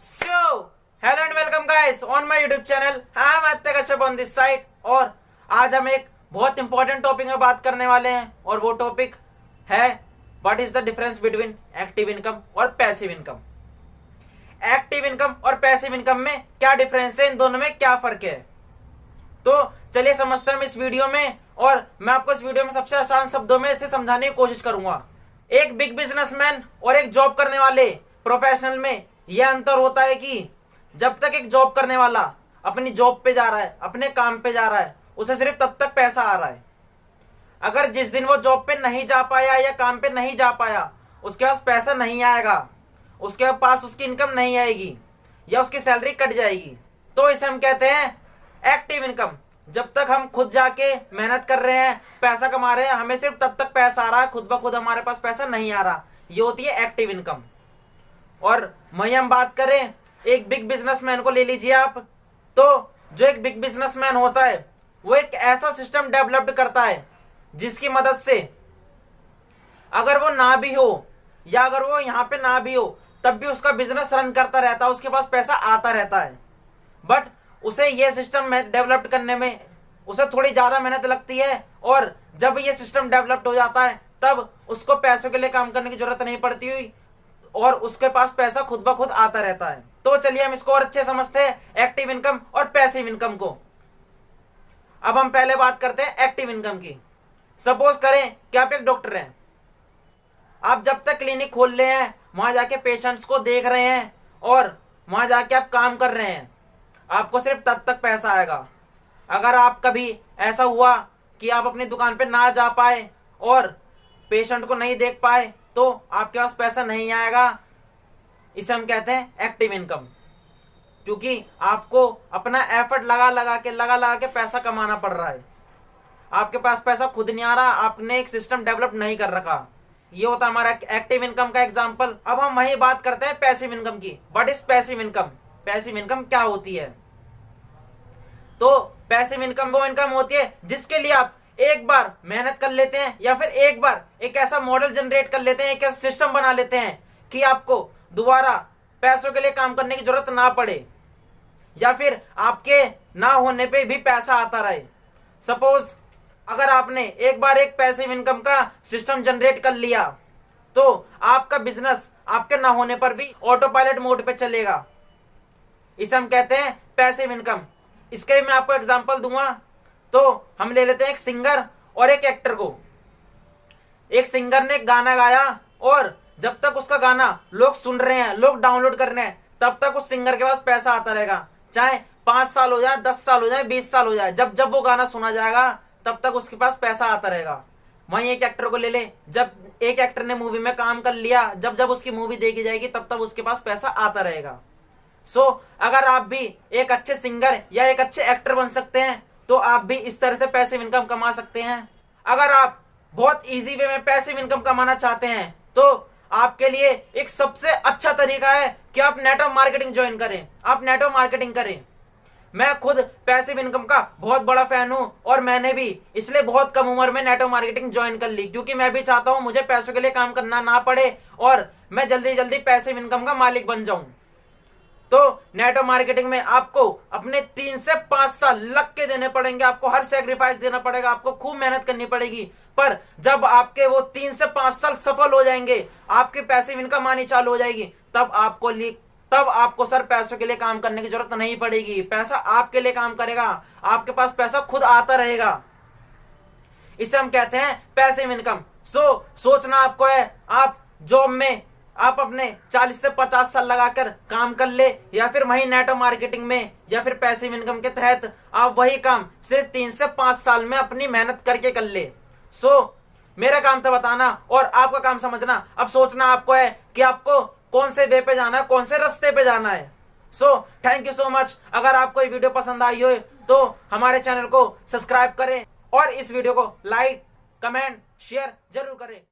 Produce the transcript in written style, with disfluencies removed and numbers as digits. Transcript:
So, hello and welcome guys on my YouTube channel. I am Aditya Kashyap on this side और आज हम एक बहुत important topic में बात करने वाले हैं और वो टॉपिक है what is the difference between active income और पैसिव इनकम। एक्टिव इनकम और पैसिव इनकम में क्या डिफरेंस है, इन दोनों में क्या फर्क है, तो चलिए समझते हैं इस वीडियो में। और मैं आपको इस वीडियो में सबसे आसान शब्दों में इसे समझाने की कोशिश करूंगा। एक बिग बिजनेसमैन और एक जॉब करने वाले प्रोफेशनल में यह अंतर होता है कि जब तक एक जॉब करने वाला अपनी जॉब पे जा रहा है, अपने काम पे जा रहा है, उसे सिर्फ तब तक पैसा आ रहा है। अगर जिस दिन वो जॉब पे नहीं जा पाया या काम पे नहीं जा पाया, उसके पास पैसा नहीं आएगा, उसके पास उसकी इनकम नहीं आएगी या उसकी सैलरी कट जाएगी, तो इसे हम कहते हैं एक्टिव इनकम। जब तक हम खुद जाके मेहनत कर रहे हैं, पैसा कमा रहे हैं, हमें सिर्फ तब तक पैसा आ रहा है, खुद ब खुद हमारे पास पैसा नहीं आ रहा, ये होती है एक्टिव इनकम। और वहीं हम बात करें एक बिग बिजनेसमैन को ले लीजिए आप, तो जो एक बिग बिजनेसमैन होता है वो एक ऐसा सिस्टम डेवलप करता है जिसकी मदद से अगर वो ना भी हो या अगर वो यहाँ पे ना भी हो तब भी उसका बिजनेस रन करता रहता है, उसके पास पैसा आता रहता है। बट उसे ये सिस्टम डेवलप करने में उसे थोड़ी ज्यादा मेहनत लगती है, और जब ये सिस्टम डेवलप्ड हो जाता है तब उसको पैसों के लिए काम करने की जरूरत नहीं पड़ती हुई और उसके पास पैसा खुद ब खुद आता रहता है। तो चलिए हम इसको और अच्छे समझते हैं एक्टिव इनकम और पैसिव इनकम को। अब हम पहले बात करते हैं एक्टिव इनकम की। सपोज करें कि आप एक डॉक्टर हैं, आप जब तक क्लिनिक खोल रहे हैं, वहां जाके पेशेंट्स को देख रहे हैं और वहां जाके आप काम कर रहे हैं, आपको सिर्फ तब तक पैसा आएगा। अगर आप कभी ऐसा हुआ कि आप अपनी दुकान पे ना जा पाए और पेशेंट को नहीं देख पाए तो आपके पास पैसा नहीं आएगा। इसे हम कहते हैं एक्टिव इनकम, क्योंकि आपको अपना एफर्ट लगा के पैसा कमाना पड़ रहा है। आपके पास पैसा खुद नहीं आ रहा, आपने एक सिस्टम डेवलप नहीं कर रखा। ये होता है हमारा एक्टिव इनकम का एग्जांपल। अब हम वही बात करते हैं पैसिव इनकम की। What is passive income? Passive income क्या होती है? तो पैसिव इनकम वो इनकम होती है जिसके लिए आप एक बार मेहनत कर लेते हैं या फिर एक बार एक ऐसा मॉडल जनरेट कर लेते हैं, एक ऐसा सिस्टम बना लेते हैं कि आपको दोबारा पैसों के लिए काम करने की जरूरत ना पड़े या फिर आपके ना होने पे भी पैसा आता रहे। सपोज अगर आपने एक बार एक पैसिव इनकम का सिस्टम जनरेट कर लिया तो आपका बिजनेस आपके ना होने पर भी ऑटो पायलट मोड पे चलेगा। इसे हम कहते हैं पैसिव इनकम। इसके मैं आपको एग्जांपल दूंगा। तो हम ले लेते हैं एक सिंगर और एक एक्टर को। एक सिंगर ने गाना गाया और जब तक उसका गाना लोग सुन रहे हैं, लोग डाउनलोड कर रहे हैं, तब तक उस सिंगर के पास पैसा आता रहेगा। चाहे 5 साल हो जाए, 10 साल हो जाए, 20 साल हो जाए, जब जब वो गाना सुना जाएगा तब तक उसके पास पैसा आता रहेगा। वहीं एक एक्टर को ले ले, जब एक एक्टर ने मूवी में काम कर लिया, जब जब उसकी मूवी देखी जाएगी तब तब उसके पास पैसा आता रहेगा। सो अगर आप भी एक अच्छे सिंगर या एक अच्छे एक्टर बन सकते हैं तो आप भी इस तरह से पैसिव इनकम कमा सकते हैं। अगर आप बहुत इजी वे में पैसिव इनकम कमाना चाहते हैं तो आपके लिए एक सबसे अच्छा तरीका है कि आप नेटवर्क मार्केटिंग ज्वाइन करें, आप नेटवर्क मार्केटिंग करें। मैं खुद पैसिव इनकम का बहुत बड़ा फैन हूं और मैंने भी इसलिए बहुत कम उम्र में नेटवर्क मार्केटिंग ज्वाइन कर ली, क्योंकि मैं भी चाहता हूं मुझे पैसों के लिए काम करना ना पड़े और मैं जल्दी जल्दी पैसिव इनकम का मालिक बन जाऊं। तो नेटवर्क मार्केटिंग में आपको अपने 3 से 5 साल लग के देने पड़ेंगे, आपको हर सेक्रीफाइस देना पड़ेगा, आपको खूब मेहनत करनी पड़ेगी। पर जब आपके वो 3 से 5 साल सफल हो जाएंगे, आपकी पैसिव इनकम आनी चालू हो जाएगी, तब आपको सर पैसों के लिए काम करने की जरूरत नहीं पड़ेगी। पैसा आपके लिए काम करेगा, आपके पास पैसा खुद आता रहेगा। इसे हम कहते हैं पैसिव इनकम। सोचना आपको है, आप जॉब में आप अपने 40 से 50 साल लगाकर काम कर ले या फिर वही नेटवर्क मार्केटिंग में या फिर पैसिव इनकम के तहत आप वही काम सिर्फ 3 से 5 साल में अपनी मेहनत करके कर ले। मेरा काम था बताना और आपका काम समझना। अब सोचना आपको है कि आपको कौन से वे पे जाना है, कौन से रास्ते पे जाना है। Thank you so much. अगर आपको ये वीडियो पसंद आई हो तो हमारे चैनल को सब्सक्राइब करें और इस वीडियो को लाइक, कमेंट, शेयर जरूर करें।